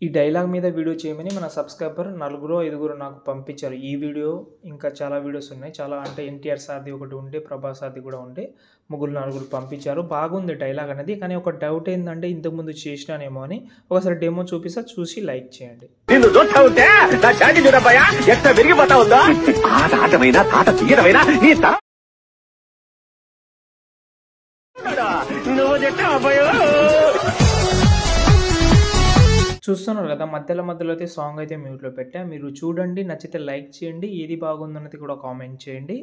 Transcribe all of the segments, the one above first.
ఈ డైలాగ్ మీద వీడియో చేయమని మన సబ్స్క్రైబర్ నలుగురో ఐదుగురు నాకు పంపించారు. ఈ వీడియో ఇంకా చాలా వీడియోస్ ఉన్నాయి. చాలా అంటే ఎన్టీఆర్ సార్ది ఒకటి ఉంటే, ప్రభాస్ సార్ది కూడా ఉంటే ముగ్గురు నలుగురు పంపించారు. బాగుంది డైలాగ్ అనేది. కానీ ఒక డౌట్ ఏంటంటే ఇంతకుముందు చేసినానేమో అని. ఒకసారి డెమో చూపిస్తా, చూసి లైక్ చేయండి. నిన్ను చూస్తా ఉంటే నా షాటి చూడబ్బయ్యా ఎట్లా విరిగిపోతా ఉందా. ఆట ఆటమైనా తాట తీయడమైనా నీ నువ్వు చెప్పావయ్యో. చూస్తున్నారు కదా, మధ్యలో అయితే సాంగ్ అయితే మ్యూట్లో పెట్టా. మీరు చూడండి, నచ్చితే లైక్ చేయండి, ఏది బాగుందన్నది కూడా కామెంట్ చేయండి.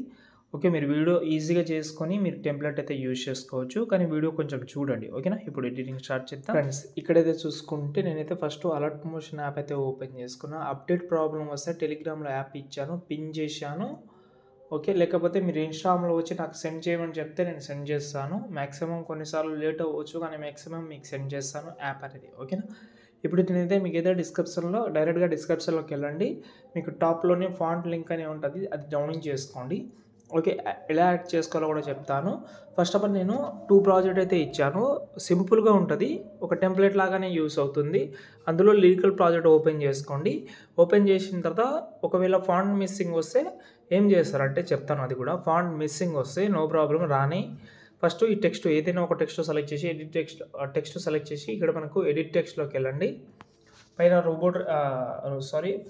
ఓకే, మీరు వీడియో ఈజీగా చేసుకొని మీరు టెంప్లెట్ అయితే యూజ్ చేసుకోవచ్చు. కానీ వీడియో కొంచెం చూడండి, ఓకేనా? ఇప్పుడు ఎడిటింగ్ స్టార్ట్ చేద్దాం. ఫ్రెండ్స్, ఇక్కడైతే చూసుకుంటే నేనైతే ఫస్ట్ అలర్ట్ మోషన్ యాప్ అయితే ఓపెన్ చేసుకున్నా. అప్డేట్ ప్రాబ్లం వస్తే టెలిగ్రామ్లో యాప్ ఇచ్చాను, పిన్ చేశాను. ఓకే, లేకపోతే మీరు ఇన్స్టాగ్రామ్లో వచ్చి నాకు సెండ్ చేయమని చెప్తే నేను సెండ్ చేస్తాను. మ్యాక్సిమం కొన్నిసార్లు లేట్ అవ్వచ్చు, కానీ మ్యాక్సిమం మీకు సెండ్ చేస్తాను యాప్ అనేది, ఓకేనా? ఇప్పుడు నేనైతే మీకు ఏదో డైరెక్ట్గా డిస్క్రిప్షన్లోకి వెళ్ళండి. మీకు టాప్లోనే ఫాంట్ లింక్ అని ఉంటుంది, అది డౌన్లోడ్ చేసుకోండి. ఓకే, ఎలా యాడ్ చేసుకోవాలో కూడా చెప్తాను. ఫస్ట్ ఆఫ్ ఆల్ నేను 2 ప్రాజెక్ట్ అయితే ఇచ్చాను. సింపుల్గా ఉంటుంది, ఒక టెంప్లెట్ లాగానే యూస్ అవుతుంది. అందులో లిరికల్ ప్రాజెక్ట్ ఓపెన్ చేసుకోండి. ఓపెన్ చేసిన తర్వాత ఒకవేళ ఫాంట్ మిస్సింగ్ వస్తే ఏం చేస్తారంటే చెప్తాను. అది కూడా ఫాంట్ మిస్సింగ్ వస్తే నో ప్రాబ్లం రాని. ఫస్ట్ ఈ టెక్స్ట్ ఏదైనా ఒక టెక్స్ట్ సెలెక్ట్ చేసి టెక్స్ట్ సెలెక్ట్ చేసి ఇక్కడ మనకు ఎడిట్ టెక్స్ట్లోకి వెళ్ళండి. పైన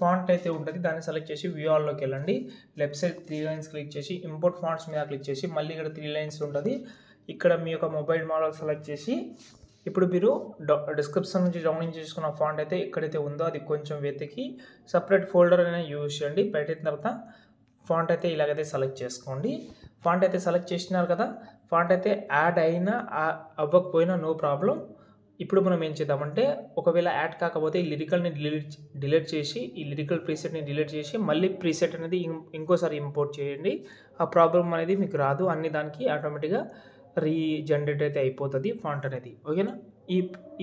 ఫాంట్ అయితే ఉంటుంది, దాన్ని సెలెక్ట్ చేసి వ్యూ ఆల్లోకి వెళ్ళండి. లెఫ్ట్ సైడ్ 3 లైన్స్ క్లిక్ చేసి ఇంపోర్ట్ ఫాంట్స్ మీద క్లిక్ చేసి మళ్ళీ ఇక్కడ 3 లైన్స్ ఉంటుంది. ఇక్కడ మీ యొక్క మొబైల్ మోడల్ సెలెక్ట్ చేసి ఇప్పుడు మీరు డిస్క్రిప్షన్ నుంచి డౌన్లోడ్ చేసుకున్న ఫాంట్ అయితే ఎక్కడైతే ఉందో అది కొంచెం వెతికి సపరేట్ ఫోల్డర్ అయినా యూజ్ చేయండి. పెట్టిన తర్వాత ఫాంట్ అయితే ఇలాగైతే సెలెక్ట్ చేసుకోండి. ఫాంట్ అయితే సెలెక్ట్ చేసినారు కదా, ఫాంట్ అయితే యాడ్ అయినా అవ్వకపోయినా నో ప్రాబ్లం. ఇప్పుడు మనం ఏం చేద్దామంటే ఒకవేళ యాడ్ కాకపోతే ఈ లిరికల్ని డిలీట్ చేసి ఈ లిరికల్ ప్రీసెట్ని డిలీట్ చేసి మళ్ళీ ప్రీసెట్ అనేది ఇంకోసారి ఇంపోర్ట్ చేయండి. ఆ ప్రాబ్లం అనేది మీకు రాదు, అన్ని దానికి ఆటోమేటిక్గా రీజనరేట్ అయితే అయిపోతుంది ఫాంట్ అనేది, ఓకేనా?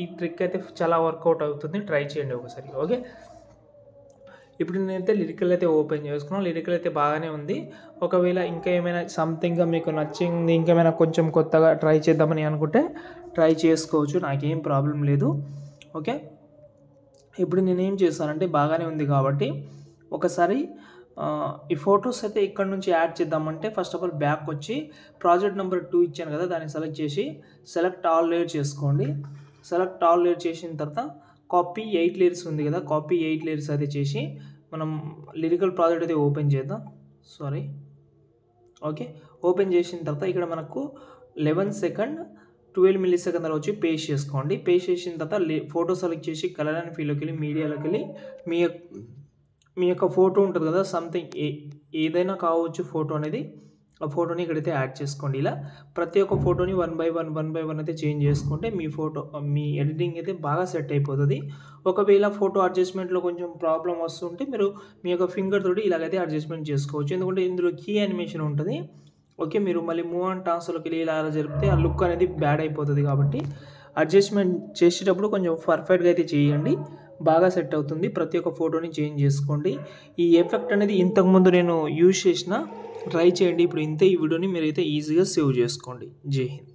ఈ ట్రిక్ అయితే చాలా వర్కౌట్ అవుతుంది, ట్రై చేయండి ఒకసారి, ఓకే? ఇప్పుడు నేనైతే లిరికల్ అయితే ఓపెన్ చేసుకున్నాను. లిరికల్ అయితే బాగానే ఉంది. ఒకవేళ ఇంకా ఏమైనా సంథింగ్గా మీకు నచ్చింది, ఇంకేమైనా కొంచెం కొత్తగా ట్రై చేద్దామని అనుకుంటే ట్రై చేసుకోవచ్చు, నాకేం ప్రాబ్లం లేదు, ఓకే? ఇప్పుడు నేనేం చేస్తానంటే బాగానే ఉంది కాబట్టి ఒకసారి ఈ ఫొటోస్ అయితే ఇక్కడ నుంచి యాడ్ చేద్దామంటే ఫస్ట్ ఆఫ్ ఆల్ బ్యాక్ వచ్చి ప్రాజెక్ట్ నెంబర్ 2 ఇచ్చాను కదా, దాన్ని సెలెక్ట్ చేసి సెలెక్ట్ ఆల్ లేయర్ చేసుకోండి. సెలెక్ట్ ఆల్ లేయర్ చేసిన తర్వాత కాపీ 8 లేయర్స్ ఉంది కదా, కాపీ 8 లేయర్స్ అయితే చేసి మనం లిరికల్ ప్రాజెక్ట్ అయితే ఓపెన్ చేద్దాం. ఓకే, ఓపెన్ చేసిన తర్వాత ఇక్కడ మనకు 11 సెకండ్ 12 మిల్లీ సెకండ్ వచ్చి పేస్ట్ చేసుకోండి. పేస్ట్ చేసిన తర్వాత ఫోటో సెలెక్ట్ చేసి కలర్ అండ్ ఫీల్డ్లోకి వెళ్ళి మీడియాలోకి వెళ్ళి మీ యొక్క ఫోటో ఉంటుంది కదా, సంథింగ్ ఏదైనా కావచ్చు ఫోటో అనేది, ఆ ఫోటోని ఇక్కడైతే యాడ్ చేసుకోండి. ఇలా ప్రతి ఒక్క ఫోటోని 1 బై 1 అయితే చేంజ్ చేసుకుంటే మీ ఎడిటింగ్ అయితే బాగా సెట్ అయిపోతుంది. ఒకవేళ ఫోటో అడ్జస్ట్మెంట్లో కొంచెం ప్రాబ్లం వస్తుంటే మీరు మీ యొక్క ఫింగర్ తోటి ఇలాగైతే అడ్జస్ట్మెంట్ చేసుకోవచ్చు, ఎందుకంటే ఇందులో కీ యానిమేషన్ ఉంటుంది. ఓకే, మీరు మళ్ళీ మూవ్ అండ్ టాన్స్లోకి వెళ్ళి ఇలా జరిపితే ఆ లుక్ అనేది బ్యాడ్ అయిపోతుంది. కాబట్టి అడ్జస్ట్మెంట్ చేసేటప్పుడు కొంచెం పర్ఫెక్ట్గా అయితే చేయండి, బాగా సెట్ అవుతుంది. ప్రతి ఒక్క ఫోటోని చేంజ్ చేసుకోండి. ఈ ఎఫెక్ట్ అనేది ఇంతకుముందు నేను యూజ్ చేసిన, ట్రై చేయండి. ఇప్పుడు ఇంతే, ఈ వీడియోని మీరైతే ఈజీగా సేవ్ చేసుకోండి. జై హింద్.